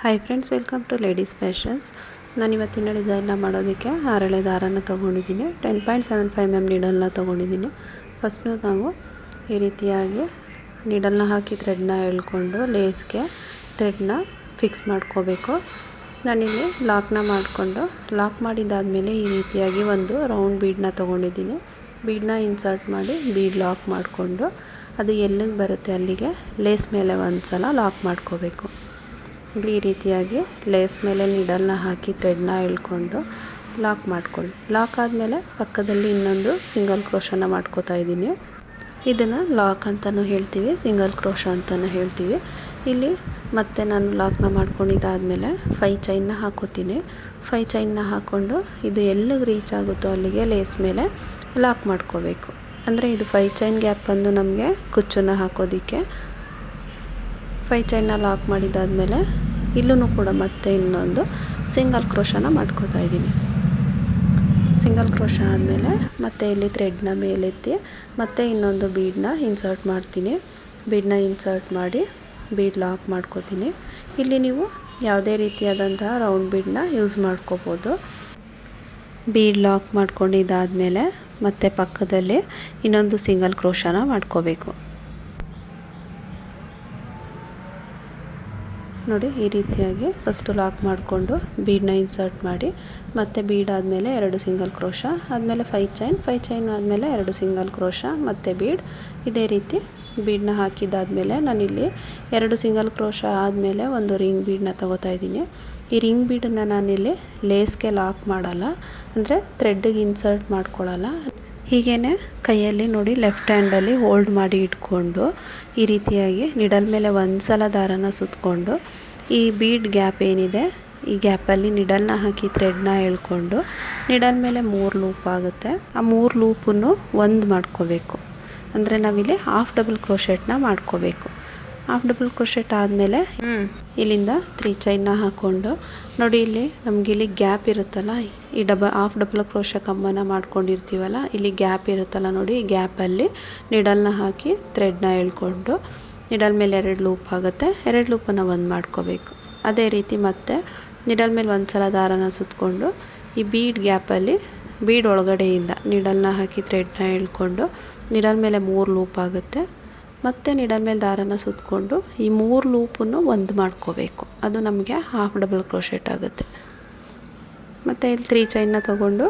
Hi friends, welcome to ladies fashions. ನಾನು ಇವತ್ತಿನ ಡಿಸೈನ್ನ ಮಾಡೋದಕ್ಕೆ ಹರಳೆ ದಾರನ ತೊಗೊಂಡಿದ್ದೀನಿ. 10.75 mm ನೀಡಲ್ನ ತೊಗೊಂಡಿದ್ದೀನಿ. ಫಸ್ಟು ನಾವು ಈ ರೀತಿಯಾಗಿ ನೀಡಲ್ನ ಹಾಕಿ ಥ್ರೆಡ್ನ ಎಳ್ಕೊಂಡು ಲೇಸ್ಗೆ ಥ್ರೆಡ್ನ ಫಿಕ್ಸ್ ಮಾಡ್ಕೋಬೇಕು. ನಾನಿಲ್ಲಿ ಲಾಕ್ನ ಮಾಡಿಕೊಂಡು ಲಾಕ್ ಮಾಡಿದ್ದಾದಮೇಲೆ ಈ ರೀತಿಯಾಗಿ ಒಂದು ರೌಂಡ್ ಬೀಡನ್ನ ತೊಗೊಂಡಿದ್ದೀನಿ. ಬೀಡನ್ನ ಇನ್ಸರ್ಟ್ ಮಾಡಿ ಬೀಡ್ ಲಾಕ್ ಮಾಡಿಕೊಂಡು ಅದು ಎಲ್ಲಿಗೆ ಬರುತ್ತೆ ಅಲ್ಲಿಗೆ ಲೇಸ್ ಮೇಲೆ ಒಂದು ಸಲ ಲಾಕ್ ಮಾಡ್ಕೋಬೇಕು. ಈ ರೀತಿಯಾಗಿ ಲೇಸ್ ಮೇಲೆ ನೀಡಲ್ನ ಹಾಕಿ ಥ್ರೆಡ್ನ ಎಳ್ಕೊಂಡು ಲಾಕ್ ಮಾಡ್ಕೊಳ್ಳಿ. ಲಾಕ್ ಆದಮೇಲೆ ಪಕ್ಕದಲ್ಲಿ ಇನ್ನೊಂದು ಸಿಂಗಲ್ ಕ್ರೋಶನ ಮಾಡ್ಕೋತಾ ಇದ್ದೀನಿ. ಇದನ್ನು ಲಾಕ್ ಅಂತಲೂ ಹೇಳ್ತೀವಿ, ಸಿಂಗಲ್ ಕ್ರೋಶ ಅಂತಲೂ ಹೇಳ್ತೀವಿ. ಇಲ್ಲಿ ಮತ್ತೆ ನಾನು ಲಾಕ್ನ ಮಾಡ್ಕೊಂಡಿದ್ದಾದಮೇಲೆ 5 ಚೈನ್ನ ಹಾಕೋತೀನಿ. 5 ಚೈನ್ನ ಹಾಕ್ಕೊಂಡು ಇದು ಎಲ್ಲಿಗೆ ರೀಚ್ ಆಗುತ್ತೋ ಅಲ್ಲಿಗೆ ಲೇಸ್ ಮೇಲೆ ಲಾಕ್ ಮಾಡ್ಕೋಬೇಕು. ಅಂದರೆ ಇದು 5 ಚೈನ್ ಗ್ಯಾಪ್ ಬಂದು ನಮಗೆ ಕುಚ್ಚನ್ನು ಹಾಕೋದಕ್ಕೆ. 5 ಚೈನ್ನ ಲಾಕ್ ಮಾಡಿದ್ದಾದಮೇಲೆ ಇಲ್ಲೂ ಕೂಡ ಮತ್ತೆ ಇನ್ನೊಂದು ಸಿಂಗಲ್ ಕ್ರೋಶನ ಮಾಡ್ಕೋತಾ ಇದ್ದೀನಿ. ಸಿಂಗಲ್ ಕ್ರೋಶ ಆದಮೇಲೆ ಮತ್ತೆ ಇಲ್ಲಿ ಥ್ರೆಡ್ನ ಮೇಲೆತ್ತಿ ಮತ್ತೆ ಇನ್ನೊಂದು ಬೀಡನ್ನ ಇನ್ಸರ್ಟ್ ಮಾಡ್ತೀನಿ. ಬೀಡನ್ನ ಇನ್ಸರ್ಟ್ ಮಾಡಿ ಬೀಡ್ ಲಾಕ್ ಮಾಡ್ಕೋತೀನಿ. ಇಲ್ಲಿ ನೀವು ಯಾವುದೇ ರೀತಿಯಾದಂತಹ ರೌಂಡ್ ಬೀಡನ್ನ ಯೂಸ್ ಮಾಡ್ಕೋಬೋದು. ಬೀಡ್ ಲಾಕ್ ಮಾಡ್ಕೊಂಡಿದ್ದಾದಮೇಲೆ ಮತ್ತೆ ಪಕ್ಕದಲ್ಲಿ ಇನ್ನೊಂದು ಸಿಂಗಲ್ ಕ್ರೋಶನ ಮಾಡ್ಕೋಬೇಕು. ನೋಡಿ, ಈ ರೀತಿಯಾಗಿ ಫಸ್ಟು ಲಾಕ್ ಮಾಡಿಕೊಂಡು ಬೀಡನ್ನ ಇನ್ಸರ್ಟ್ ಮಾಡಿ ಮತ್ತು ಬೀಡ್ ಆದಮೇಲೆ 2 ಸಿಂಗಲ್ ಕ್ರೋಶ, ಆದಮೇಲೆ 5 ಚೈನ್ ಆದಮೇಲೆ 2 ಸಿಂಗಲ್ ಕ್ರೋಶ ಮತ್ತು ಬೀಡ್. ಇದೇ ರೀತಿ ಬೀಡನ್ನ ಹಾಕಿದ್ದಾದಮೇಲೆ ನಾನಿಲ್ಲಿ 2 ಸಿಂಗಲ್ ಕ್ರೋಶ ಆದಮೇಲೆ ಒಂದು ರಿಂಗ್ ಬೀಡನ್ನ ತೊಗೋತಾ ಇದ್ದೀನಿ. ಈ ರಿಂಗ್ ಬೀಡನ್ನು ನಾನಿಲ್ಲಿ ಲೇಸ್ಗೆ ಲಾಕ್ ಮಾಡಲ್ಲ, ಅಂದರೆ ಥ್ರೆಡ್ಡಿಗೆ ಇನ್ಸರ್ಟ್ ಮಾಡ್ಕೊಳ್ಳಲ್ಲ. ಹೀಗೇ ಕೈಯಲ್ಲಿ ನೋಡಿ ಲೆಫ್ಟ್ ಹ್ಯಾಂಡಲ್ಲಿ ಹೋಲ್ಡ್ ಮಾಡಿ ಇಟ್ಕೊಂಡು ಈ ರೀತಿಯಾಗಿ ನಿಡಲ್ ಮೇಲೆ ಒಂದು ಸಲ ದಾರನ ಸುತ್ತಕೊಂಡು ಈ ಬೀಡ್ ಗ್ಯಾಪ್ ಏನಿದೆ ಈ ಗ್ಯಾಪಲ್ಲಿ ನಿಡಲ್ನ ಹಾಕಿ ಥ್ರೆಡ್ನ ಎಳ್ಕೊಂಡು ನಿಡಲ್ ಮೇಲೆ 3 ಲೂಪ್ ಆಗುತ್ತೆ. ಆ 3 ಲೂಪನ್ನು ಒಂದು ಮಾಡ್ಕೋಬೇಕು. ಅಂದರೆ ನಾವಿಲ್ಲಿ ಹಾಫ್ ಡಬಲ್ ಕ್ರೋಶೆಟ್ನ ಮಾಡ್ಕೋಬೇಕು. ಹಾಫ್ ಡಬಲ್ ಕ್ರೋಶೆಟ್ ಆದಮೇಲೆ ಇಲ್ಲಿಂದ 3 ಚೈನ್ನ ಹಾಕ್ಕೊಂಡು ನೋಡಿ, ಇಲ್ಲಿ ನಮಗೆ ಇಲ್ಲಿ ಗ್ಯಾಪ್ ಇರುತ್ತಲ್ಲ, ಈ ಹಾಫ್ ಡಬಲ್ ಕ್ರೋಶ ಕಂಬನ ಮಾಡ್ಕೊಂಡಿರ್ತೀವಲ್ಲ, ಇಲ್ಲಿ ಗ್ಯಾಪ್ ಇರುತ್ತಲ್ಲ ನೋಡಿ, ಈ ಗ್ಯಾಪಲ್ಲಿ ನಿಡಲ್ನ ಹಾಕಿ ಥ್ರೆಡ್ನ ಎಳ್ಕೊಂಡು ನಿಡಲ್ ಮೇಲೆ 2 ಲೂಪ್ ಆಗುತ್ತೆ. 2 ಲೂಪನ್ನು ಒಂದು ಮಾಡ್ಕೋಬೇಕು. ಅದೇ ರೀತಿ ಮತ್ತೆ ನಿಡಲ್ ಮೇಲೆ ಒಂದು ಸಲ ದಾರನ ಸುತ್ತಕೊಂಡು ಈ ಬೀಡ್ ಗ್ಯಾಪಲ್ಲಿ ಬೀಡ್ ಒಳಗಡೆಯಿಂದ ನಿಡಲ್ನ ಹಾಕಿ ಥ್ರೆಡ್ನ ಎಳ್ಕೊಂಡು ನಿಡಲ್ ಮೇಲೆ 3 ಲೂಪ್ ಆಗುತ್ತೆ. ಮತ್ತು ನಿಡಲ್ ಮೇಲೆ ದಾರನ ಸುತ್ತಕೊಂಡು ಈ 3 ಲೂಪನ್ನು ಒಂದು ಮಾಡ್ಕೋಬೇಕು. ಅದು ನಮಗೆ ಹಾಫ್ ಡಬಲ್ ಕ್ರೋಶೆಟ್ ಆಗುತ್ತೆ. ಮತ್ತು ಇಲ್ಲಿ 3 ಚೈನ್ನ ತೊಗೊಂಡು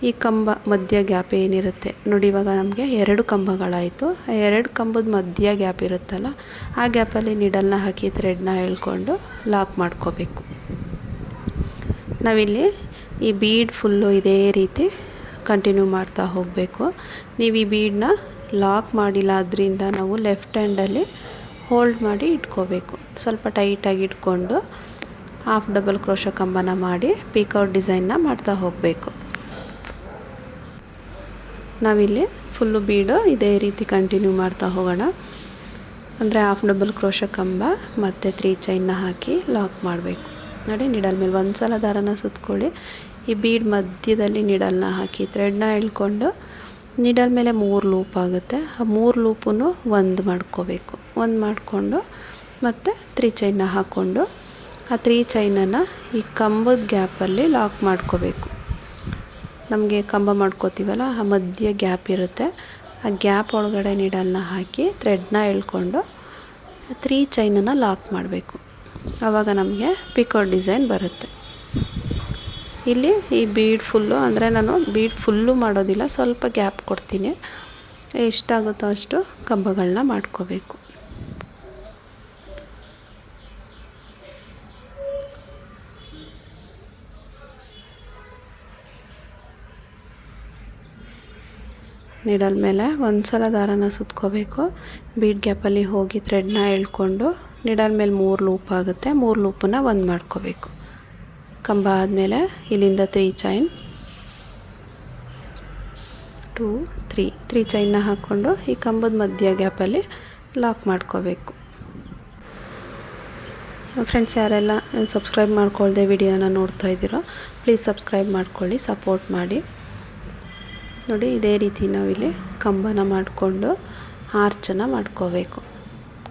ಈ ಕಂಬ ಮಧ್ಯ ಗ್ಯಾಪ್ ಏನಿರುತ್ತೆ ನೋಡಿ, ಇವಾಗ ನಮಗೆ 2 ಕಂಬಗಳಾಯಿತು. 2 ಕಂಬದ ಮಧ್ಯ ಗ್ಯಾಪ್ ಇರುತ್ತಲ್ಲ, ಆ ಗ್ಯಾಪಲ್ಲಿ ನಿಡಲ್ನ ಹಾಕಿ ಥ್ರೆಡ್ನ ಎಳ್ಕೊಂಡು ಲಾಕ್ ಮಾಡ್ಕೋಬೇಕು. ನಾವಿಲ್ಲಿ ಈ ಬೀಡ್ ಫುಲ್ಲು ಇದೇ ರೀತಿ ಕಂಟಿನ್ಯೂ ಮಾಡ್ತಾ ಹೋಗಬೇಕು. ನೀವು ಈ ಬೀಡನ್ನ ಲಾಕ್ ಮಾಡಿಲ್ಲ, ಅದರಿಂದ ನಾವು ಲೆಫ್ಟ್ ಹ್ಯಾಂಡಲ್ಲಿ ಹೋಲ್ಡ್ ಮಾಡಿ ಇಟ್ಕೋಬೇಕು. ಸ್ವಲ್ಪ ಟೈಟಾಗಿ ಇಟ್ಕೊಂಡು ಹಾಫ್ ಡಬಲ್ ಕ್ರೋಶ ಕಂಬನ ಮಾಡಿ ಪೀಕೌಟ್ ಡಿಸೈನ್ನ ಮಾಡ್ತಾ ಹೋಗಬೇಕು. ನಾವಿಲ್ಲಿ ಫುಲ್ಲು ಬೀಡು ಇದೇ ರೀತಿ ಕಂಟಿನ್ಯೂ ಮಾಡ್ತಾ ಹೋಗೋಣ. ಅಂದರೆ ಹಾಫ್ ಡಬಲ್ ಕ್ರೋಶ ಕಂಬ ಮತ್ತು 3 ಚೈನ್ನ ಹಾಕಿ ಲಾಕ್ ಮಾಡಬೇಕು. ನೋಡಿ, ನಿಡಲ್ ಮೇಲೆ ಒಂದು ಸಲ ದಾರನ ಸುತ್ತಕೊಳ್ಳಿ. ಈ ಬೀಡ್ ಮಧ್ಯದಲ್ಲಿ ನಿಡಲ್ನ ಹಾಕಿ ಥ್ರೆಡ್ನ ಎಳ್ಕೊಂಡು ನಿಡಲ್ ಮೇಲೆ 3 ಲೂಪ್ ಆಗುತ್ತೆ. ಆ 3 ಲೂಪನ್ನು ಒಂದು ಮಾಡ್ಕೋಬೇಕು. ಒಂದು ಮಾಡಿಕೊಂಡು ಮತ್ತು 3 ಚೈನ್ನ ಹಾಕ್ಕೊಂಡು ಆ 3 ಚೈನನ್ನು ಈ ಕಂಬದ ಗ್ಯಾಪಲ್ಲಿ ಲಾಕ್ ಮಾಡ್ಕೋಬೇಕು. ನಮಗೆ ಕಂಬ ಮಾಡ್ಕೋತೀವಲ್ಲ, ಆ ಮಧ್ಯ ಗ್ಯಾಪ್ ಇರುತ್ತೆ, ಆ ಗ್ಯಾಪ್ ಒಳಗಡೆ ನಿಡಲ್ನ ಹಾಕಿ ಥ್ರೆಡ್ನ ಎಳ್ಕೊಂಡು 3 ಚೈನನ್ನು ಲಾಕ್ ಮಾಡಬೇಕು. ಆವಾಗ ನಮಗೆ ಪಿಕೌಟ್ ಡಿಸೈನ್ ಬರುತ್ತೆ. ಇಲ್ಲಿ ಈ ಬೀಡ್ ಫುಲ್ಲು, ಅಂದರೆ ನಾನು ಬೀಡ್ ಫುಲ್ಲು ಮಾಡೋದಿಲ್ಲ, ಸ್ವಲ್ಪ ಗ್ಯಾಪ್ ಕೊಡ್ತೀನಿ. ಎಷ್ಟಾಗುತ್ತೋ ಅಷ್ಟು ಕಂಬಗಳನ್ನ ಮಾಡ್ಕೋಬೇಕು. ನಿಡಲ್ ಮೇಲೆ ಒಂದು ಸಲ ದಾರನ ಸುತ್ಕೋಬೇಕು. ಬೀಡ್ ಗ್ಯಾಪಲ್ಲಿ ಹೋಗಿ ಥ್ರೆಡ್ನ ಎಳ್ಕೊಂಡು ನಿಡಲ್ ಮೇಲೆ 3 ಲೂಪ್ ಆಗುತ್ತೆ. 3 ಲೂಪನ್ನ ಒಂದು ಮಾಡ್ಕೋಬೇಕು. ಕಂಬ ಆದಮೇಲೆ ಇಲ್ಲಿಂದ 3 ಚೈನ್ 2 3 ಚೈನ್ನ ಹಾಕ್ಕೊಂಡು ಈ ಕಂಬದ ಮಧ್ಯ ಗ್ಯಾಪಲ್ಲಿ ಲಾಕ್ ಮಾಡ್ಕೋಬೇಕು. ಫ್ರೆಂಡ್ಸ್, ಯಾರೆಲ್ಲ ಸಬ್ಸ್ಕ್ರೈಬ್ ಮಾಡ್ಕೊಳ್ದೆ ವಿಡಿಯೋನ ನೋಡ್ತಾ ಇದ್ದೀರೋ ಪ್ಲೀಸ್ ಸಬ್ಸ್ಕ್ರೈಬ್ ಮಾಡ್ಕೊಳ್ಳಿ, ಸಪೋರ್ಟ್ ಮಾಡಿ. ನೋಡಿ, ಇದೇ ರೀತಿ ನಾವಿಲ್ಲಿ ಕಂಬನ ಮಾಡಿಕೊಂಡು ಆರ್ಚನ್ನು ಮಾಡ್ಕೋಬೇಕು.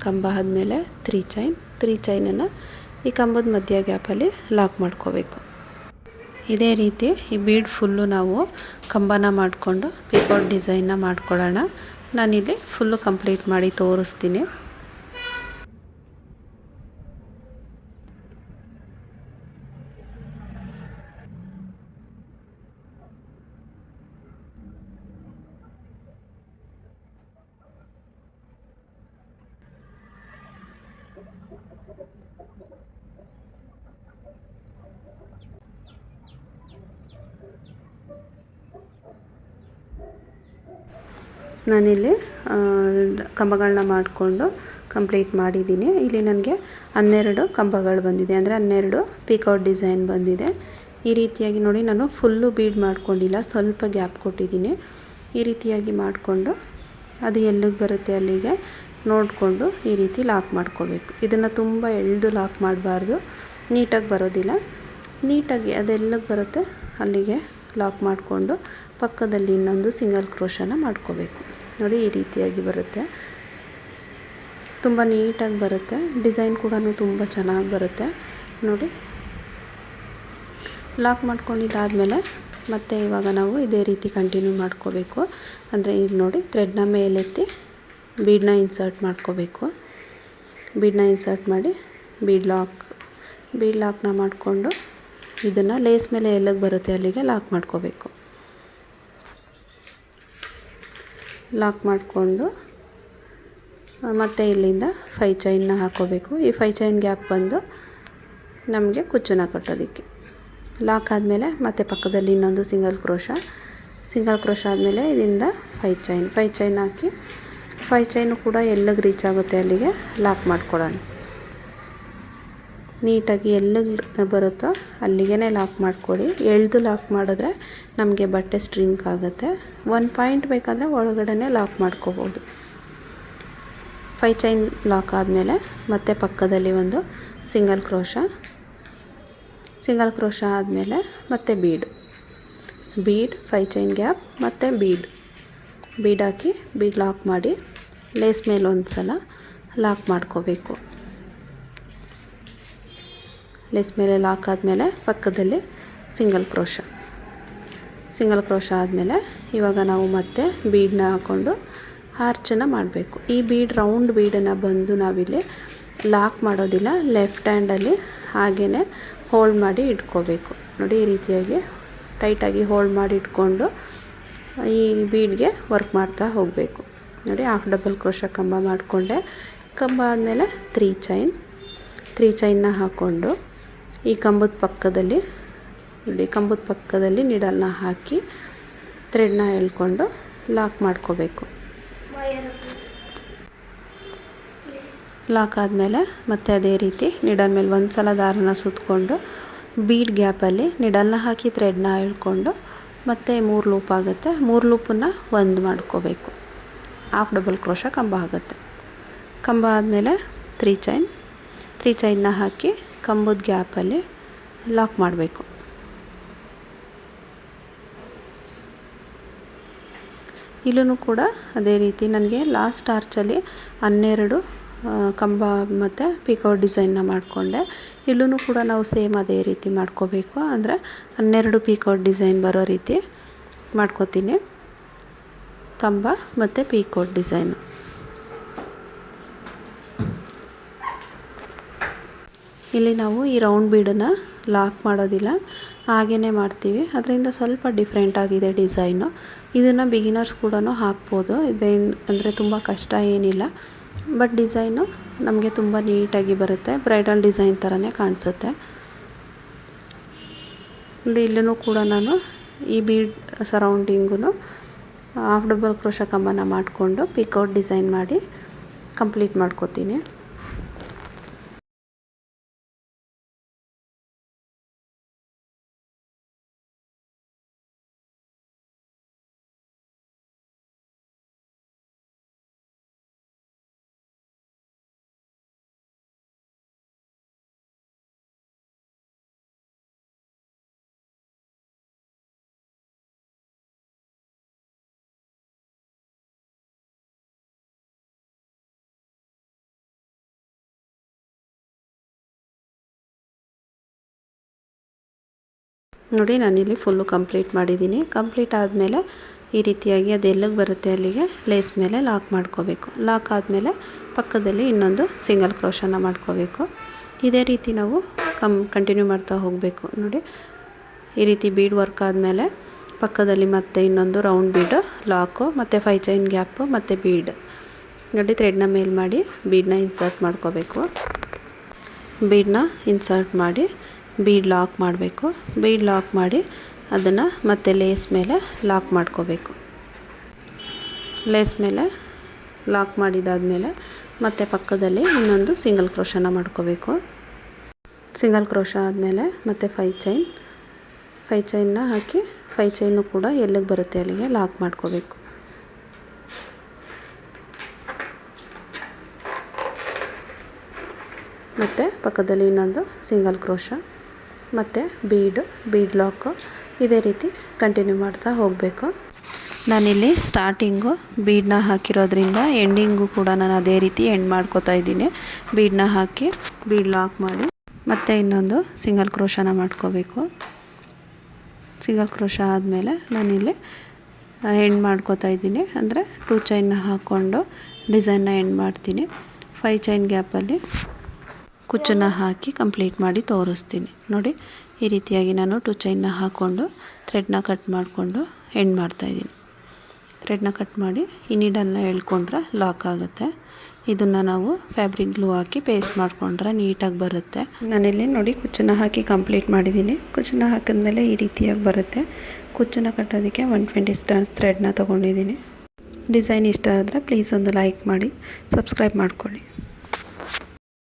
ಕಂಬ ಆದಮೇಲೆ 3 ಚೈನನ್ನು ಈ ಕಂಬದ ಮಧ್ಯ ಗ್ಯಾಪಲ್ಲಿ ಲಾಕ್ ಮಾಡ್ಕೋಬೇಕು. ಇದೇ ರೀತಿ ಈ ಬೀಡ್ ಫುಲ್ಲು ನಾವು ಕಂಬನ ಮಾಡಿಕೊಂಡು ಪಿಕಾಕ್ ಡಿಸೈನ್ನ ಮಾಡ್ಕೊಳ್ಳೋಣ. ನಾನಿಲ್ಲಿ ಫುಲ್ಲು ಕಂಪ್ಲೀಟ್ ಮಾಡಿ ತೋರಿಸ್ತೀನಿ. ನಾನಿಲ್ಲಿ ಕಂಬಗಳನ್ನ ಮಾಡಿಕೊಂಡು ಕಂಪ್ಲೀಟ್ ಮಾಡಿದ್ದೀನಿ. ಇಲ್ಲಿ ನನಗೆ 12 ಕಂಬಗಳು ಬಂದಿದೆ, ಅಂದರೆ 12 ಪಿಕಾಕ್ ಡಿಸೈನ್ ಬಂದಿದೆ. ಈ ರೀತಿಯಾಗಿ ನೋಡಿ, ನಾನು ಫುಲ್ಲು ಬೀಡ್ ಮಾಡ್ಕೊಂಡಿಲ್ಲ, ಸ್ವಲ್ಪ ಗ್ಯಾಪ್ ಕೊಟ್ಟಿದ್ದೀನಿ. ಈ ರೀತಿಯಾಗಿ ಮಾಡಿಕೊಂಡು ಅದು ಎಲ್ಲಿಗೆ ಬರುತ್ತೆ ಅಲ್ಲಿಗೆ ನೋಡಿಕೊಂಡು ಈ ರೀತಿ ಲಾಕ್ ಮಾಡ್ಕೋಬೇಕು. ಇದನ್ನು ತುಂಬ ಎಳೆದು ಲಾಕ್ ಮಾಡಬಾರ್ದು, ನೀಟಾಗಿ ಬರೋದಿಲ್ಲ. ನೀಟಾಗಿ ಅದೆಲ್ಲಿಗೆ ಬರುತ್ತೆ ಅಲ್ಲಿಗೆ ಲಾಕ್ ಮಾಡಿಕೊಂಡು ಪಕ್ಕದಲ್ಲಿ ಇನ್ನೊಂದು ಸಿಂಗಲ್ ಕ್ರೋಶನ ಮಾಡ್ಕೋಬೇಕು. ನೋಡಿ, ಈ ರೀತಿಯಾಗಿ ಬರುತ್ತೆ, ತುಂಬ ನೀಟಾಗಿ ಬರುತ್ತೆ. ಡಿಸೈನ್ ಕೂಡ ತುಂಬ ಚೆನ್ನಾಗಿ ಬರುತ್ತೆ. ನೋಡಿ, ಲಾಕ್ ಮಾಡ್ಕೊಂಡಿದ್ದಾದಮೇಲೆ ಮತ್ತೆ ಇವಾಗ ನಾವು ಇದೇ ರೀತಿ ಕಂಟಿನ್ಯೂ ಮಾಡ್ಕೋಬೇಕು. ಅಂದರೆ ಈಗ ನೋಡಿ, ಥ್ರೆಡ್ನ ಮೇಲೆತ್ತಿ ಬೀಡನ್ನ ಇನ್ಸರ್ಟ್ ಮಾಡ್ಕೋಬೇಕು. ಬೀಡನ್ನ ಇನ್ಸರ್ಟ್ ಮಾಡಿ ಬೀಡ್ ಲಾಕ್ನ ಮಾಡಿಕೊಂಡು ಇದನ್ನು ಲೇಸ್ ಮೇಲೆ ಎಲ್ಲಿಗೆ ಬರುತ್ತೆ ಅಲ್ಲಿಗೆ ಲಾಕ್ ಮಾಡ್ಕೋಬೇಕು. ಲಾಕ್ ಮಾಡಿಕೊಂಡು ಮತ್ತೆ ಇಲ್ಲಿಂದ 5 ಚೈನ್ನ ಹಾಕ್ಕೋಬೇಕು. ಈ 5 ಚೈನ್ ಗ್ಯಾಪ್ ಬಂದು ನಮಗೆ ಕುಚ್ಚನ್ನ ಕಟ್ಟೋದಕ್ಕೆ. ಲಾಕ್ ಆದಮೇಲೆ ಮತ್ತೆ ಪಕ್ಕದಲ್ಲಿ ಇನ್ನೊಂದು ಸಿಂಗಲ್ ಕ್ರೋಶ ಆದಮೇಲೆ ಇದರಿಂದ 5 ಚೈನ್ ಹಾಕಿ 5 ಚೈನು ಕೂಡ ಎಲ್ಲಿಗೆ ರೀಚ್ ಆಗುತ್ತೆ ಅಲ್ಲಿಗೆ ಲಾಕ್ ಮಾಡ್ಕೊಳ್ಳೋಣ. ನೀಟಾಗಿ ಎಲ್ಲಿಗೆ ಬರುತ್ತೋ ಅಲ್ಲಿಗೆ ಲಾಕ್ ಮಾಡ್ಕೊಳ್ಳಿ. ಎಳೆದು ಲಾಕ್ ಮಾಡಿದ್ರೆ ನಮಗೆ ಬಟ್ಟೆ ಸ್ಟ್ರಿಂಕ್ ಆಗುತ್ತೆ. 1 ಪಾಯಿಂಟ್ ಬೇಕಾದರೆ ಒಳಗಡೆ ಲಾಕ್ ಮಾಡ್ಕೋಬೋದು. 5 ಚೈನ್ ಲಾಕ್ ಆದಮೇಲೆ ಮತ್ತೆ ಪಕ್ಕದಲ್ಲಿ ಒಂದು ಸಿಂಗಲ್ ಕ್ರೋಶ ಆದಮೇಲೆ ಮತ್ತೆ ಬೀಡ್ 5 ಚೈನ್ ಗ್ಯಾಪ್ ಮತ್ತು ಬೀಡ್ ಹಾಕಿ ಬೀಡ್ ಲಾಕ್ ಮಾಡಿ ಲೇಸ್ ಮೇಲೆ ಒಂದು ಸಲ ಲಾಕ್ ಮಾಡ್ಕೋಬೇಕು. ಲೇಸ್ ಮೇಲೆ ಲಾಕ್ ಆದಮೇಲೆ ಪಕ್ಕದಲ್ಲಿ ಸಿಂಗಲ್ ಕ್ರೋಶ ಆದಮೇಲೆ ಇವಾಗ ನಾವು ಮತ್ತೆ ಬೀಡನ್ನ ಹಾಕ್ಕೊಂಡು ಆರ್ಚನ್ನು ಮಾಡಬೇಕು. ಈ ರೌಂಡ್ ಬೀಡನ್ನು ಬಂದು ನಾವಿಲ್ಲಿ ಲಾಕ್ ಮಾಡೋದಿಲ್ಲ, ಲೆಫ್ಟ್ ಹ್ಯಾಂಡಲ್ಲಿ ಹಾಗೇ ಹೋಲ್ಡ್ ಮಾಡಿ ಇಟ್ಕೋಬೇಕು. ನೋಡಿ, ಈ ರೀತಿಯಾಗಿ ಟೈಟಾಗಿ ಹೋಲ್ಡ್ ಮಾಡಿ ಇಟ್ಕೊಂಡು ಈ ಬೀಡ್ಗೆ ವರ್ಕ್ ಮಾಡ್ತಾ ಹೋಗಬೇಕು. ನೋಡಿ, ಹಾಫ್ ಡಬಲ್ ಕ್ರೋಶ ಕಂಬ ಮಾಡಿಕೊಂಡೆ. ಕಂಬ ಆದಮೇಲೆ 3 ಚೈನ್ನ ಹಾಕ್ಕೊಂಡು ಈ ಕಂಬದ ಪಕ್ಕದಲ್ಲಿ ನೀಡಲ್ನ ಹಾಕಿ ಥ್ರೆಡ್ನ ಎಳ್ಕೊಂಡು ಲಾಕ್ ಮಾಡ್ಕೋಬೇಕು. ಲಾಕ್ ಆದಮೇಲೆ ಮತ್ತೆ ಅದೇ ರೀತಿ ನೀಡಲ್ ಮೇಲೆ ಒಂದು ಸಲ ದಾರನ ಸುತ್ತಕೊಂಡು ಬೀಡ್ ಗ್ಯಾಪಲ್ಲಿ ನೀಡಲ್ನ ಹಾಕಿ ಥ್ರೆಡ್ನ ಎಳ್ಕೊಂಡು ಮತ್ತೆ 3 ಲೂಪ್ ಆಗುತ್ತೆ. 3 ಲೂಪನ್ನು ಒಂದು ಮಾಡ್ಕೋಬೇಕು. ಹಾಫ್ ಡಬಲ್ ಕ್ರೋಶ ಕಂಬ ಆಗುತ್ತೆ. ಕಂಬ ಆದಮೇಲೆ 3 ಚೈನ್ನ ಹಾಕಿ ಕಂಬದ ಗ್ಯಾಪಲ್ಲಿ ಲಾಕ್ ಮಾಡಬೇಕು. ಇಲ್ಲೂ ಕೂಡ ಅದೇ ರೀತಿ ನನಗೆ ಲಾಸ್ಟ್ ಆರ್ಚಲ್ಲಿ 12 ಕಂಬ ಮತ್ತು ಪಿಕಾಕ್ ಡಿಸೈನ್ನ ಮಾಡಿಕೊಂಡೆ. ಇಲ್ಲೂ ಕೂಡ ನಾವು ಸೇಮ್ ಅದೇ ರೀತಿ ಮಾಡ್ಕೋಬೇಕು. ಅಂದರೆ 12 ಪಿಕಾಕ್ ಡಿಸೈನ್ ಬರೋ ರೀತಿ ಮಾಡ್ಕೋತೀನಿ. ಕಂಬ ಮತ್ತು ಪಿಕಾಕ್ ಡಿಸೈನು. ಇಲ್ಲಿ ನಾವು ಈ ರೌಂಡ್ ಬೀಡನ್ನು ಲಾಕ್ ಮಾಡೋದಿಲ್ಲ, ಹಾಗೇ ಮಾಡ್ತೀವಿ. ಅದರಿಂದ ಸ್ವಲ್ಪ ಡಿಫ್ರೆಂಟ್ ಆಗಿದೆ ಡಿಸೈನು. ಇದನ್ನು ಬಿಗಿನರ್ಸ್ ಕೂಡ ಹಾಕ್ಬೋದು. ಅಂದರೆ ತುಂಬ ಕಷ್ಟ ಏನಿಲ್ಲ. ಬಟ್ ಡಿಸೈನು ನಮಗೆ ತುಂಬ ನೀಟಾಗಿ ಬರುತ್ತೆ, ಬ್ರೈಡಲ್ ಡಿಸೈನ್ ಥರನೇ ಕಾಣಿಸುತ್ತೆ. ಇಲ್ಲೂ ಕೂಡ ನಾನು ಈ ಬೀಡ್ ಸರೌಂಡಿಂಗು ಹಾಫ್ ಡಬಲ್ ಕ್ರೋಶ ಕಂಬನ ಮಾಡಿಕೊಂಡು ಪಿಕಾಕ್ ಡಿಸೈನ್ ಮಾಡಿ ಕಂಪ್ಲೀಟ್ ಮಾಡ್ಕೋತೀನಿ. ನೋಡಿ ನಾನಿಲ್ಲಿ ಫುಲ್ಲು ಕಂಪ್ಲೀಟ್ ಮಾಡಿದ್ದೀನಿ. ಕಂಪ್ಲೀಟ್ ಆದಮೇಲೆ ಈ ರೀತಿಯಾಗಿ ಅದು ಎಲ್ಲಿಗೆ ಬರುತ್ತೆ ಅಲ್ಲಿಗೆ ಲೇಸ್ ಮೇಲೆ ಲಾಕ್ ಮಾಡ್ಕೋಬೇಕು. ಲಾಕ್ ಆದಮೇಲೆ ಪಕ್ಕದಲ್ಲಿ ಇನ್ನೊಂದು ಸಿಂಗಲ್ ಕ್ರೋಶನ ಮಾಡ್ಕೋಬೇಕು. ಇದೇ ರೀತಿ ನಾವು ಕಂಟಿನ್ಯೂ ಮಾಡ್ತಾ ಹೋಗಬೇಕು. ನೋಡಿ ಈ ರೀತಿ ಬೀಡ್ ವರ್ಕ್ ಆದಮೇಲೆ ಪಕ್ಕದಲ್ಲಿ ಮತ್ತೆ ಇನ್ನೊಂದು ರೌಂಡ್ ಬೀಡು ಲಾಕು ಮತ್ತು 5 ಚೈನ್ ಗ್ಯಾಪು ಮತ್ತು ಬೀಡ್ ನೋಡಿ ಥ್ರೆಡ್ನ ಮೇಲ್ ಮಾಡಿ ಬೀಡನ್ನ ಇನ್ಸರ್ಟ್ ಮಾಡ್ಕೋಬೇಕು. ಬೀಡನ್ನ ಇನ್ಸರ್ಟ್ ಮಾಡಿ ಬೀಡ್ ಲಾಕ್ ಮಾಡಬೇಕು. ಬೀಡ್ ಲಾಕ್ ಮಾಡಿ ಅದನ್ನು ಮತ್ತೆ ಲೇಸ್ ಮೇಲೆ ಲಾಕ್ ಮಾಡ್ಕೋಬೇಕು. ಲೇಸ್ ಮೇಲೆ ಲಾಕ್ ಮಾಡಿದಾದಮೇಲೆ ಮತ್ತೆ ಪಕ್ಕದಲ್ಲಿ ಇನ್ನೊಂದು ಸಿಂಗಲ್ ಕ್ರೋಶನ ಮಾಡ್ಕೋಬೇಕು. ಸಿಂಗಲ್ ಕ್ರೋಶ ಆದಮೇಲೆ ಮತ್ತೆ 5 ಚೈನ್ನ ಹಾಕಿ 5 ಚೈನು ಕೂಡ ಎಲ್ಲಿಗೆ ಬರುತ್ತೆ ಅಲ್ಲಿಗೆ ಲಾಕ್ ಮಾಡ್ಕೋಬೇಕು. ಮತ್ತು ಪಕ್ಕದಲ್ಲಿ ಇನ್ನೊಂದು ಸಿಂಗಲ್ ಕ್ರೋಶ ಮತ್ತು ಬೀಡ್ ಲಾಕು ಇದೇ ರೀತಿ ಕಂಟಿನ್ಯೂ ಮಾಡ್ತಾ ಹೋಗಬೇಕು. ನಾನಿಲ್ಲಿ ಸ್ಟಾರ್ಟಿಂಗು ಬೀಡನ್ನ ಹಾಕಿರೋದ್ರಿಂದ ಎಂಡಿಂಗು ಕೂಡ ನಾನು ಅದೇ ರೀತಿ ಎಂಡ್ ಮಾಡ್ಕೋತಾ ಇದ್ದೀನಿ. ಬೀಡನ್ನ ಹಾಕಿ ಬೀಡ್ ಲಾಕ್ ಮಾಡಿ ಮತ್ತು ಇನ್ನೊಂದು ಸಿಂಗಲ್ ಕ್ರೋಶನ ಮಾಡ್ಕೋಬೇಕು. ಸಿಂಗಲ್ ಕ್ರೋಶ ಆದಮೇಲೆ ನಾನಿಲ್ಲಿ ಎಂಡ್ ಮಾಡ್ಕೋತಾ ಇದ್ದೀನಿ. ಅಂದರೆ 2 ಚೈನ್ನ ಹಾಕ್ಕೊಂಡು ಡಿಸೈನ್ನ ಎಂಡ್ ಮಾಡ್ತೀನಿ. 5 ಚೈನ್ ಗ್ಯಾಪಲ್ಲಿ ಕುಚ್ಚನ್ನು ಹಾಕಿ ಕಂಪ್ಲೀಟ್ ಮಾಡಿ ತೋರಿಸ್ತೀನಿ. ನೋಡಿ ಈ ರೀತಿಯಾಗಿ ನಾನು 2 ಚೈನ್ನ ಹಾಕ್ಕೊಂಡು ಥ್ರೆಡ್ನ ಕಟ್ ಮಾಡಿಕೊಂಡು ಎಂಡ್ ಮಾಡ್ತಾಯಿದ್ದೀನಿ. ಥ್ರೆಡ್ನ ಕಟ್ ಮಾಡಿ ಈ ನೀಡಲ್ನ ಎಳ್ಕೊಂಡ್ರೆ ಲಾಕ್ ಆಗುತ್ತೆ. ಇದನ್ನು ನಾವು ಫ್ಯಾಬ್ರಿಕ್ ಗ್ಲೂ ಹಾಕಿ ಪೇಸ್ಟ್ ಮಾಡಿಕೊಂಡ್ರೆ ನೀಟಾಗಿ ಬರುತ್ತೆ. ನಾನಿಲ್ಲಿ ನೋಡಿ ಕುಚ್ಚನ್ನು ಹಾಕಿ ಕಂಪ್ಲೀಟ್ ಮಾಡಿದ್ದೀನಿ. ಕುಚ್ಚನ್ನು ಹಾಕಿದ್ಮೇಲೆ ಈ ರೀತಿಯಾಗಿ ಬರುತ್ತೆ. ಕುಚ್ಚನ್ನು ಕಟ್ಟೋದಕ್ಕೆ 120 ಸ್ಟರ್ನ್ಸ್ ಥ್ರೆಡ್ನ ತೊಗೊಂಡಿದ್ದೀನಿ. ಡಿಸೈನ್ ಇಷ್ಟ ಆದರೆ ಪ್ಲೀಸ್ ಒಂದು ಲೈಕ್ ಮಾಡಿ, ಸಬ್ಸ್ಕ್ರೈಬ್ ಮಾಡ್ಕೊಳ್ಳಿ.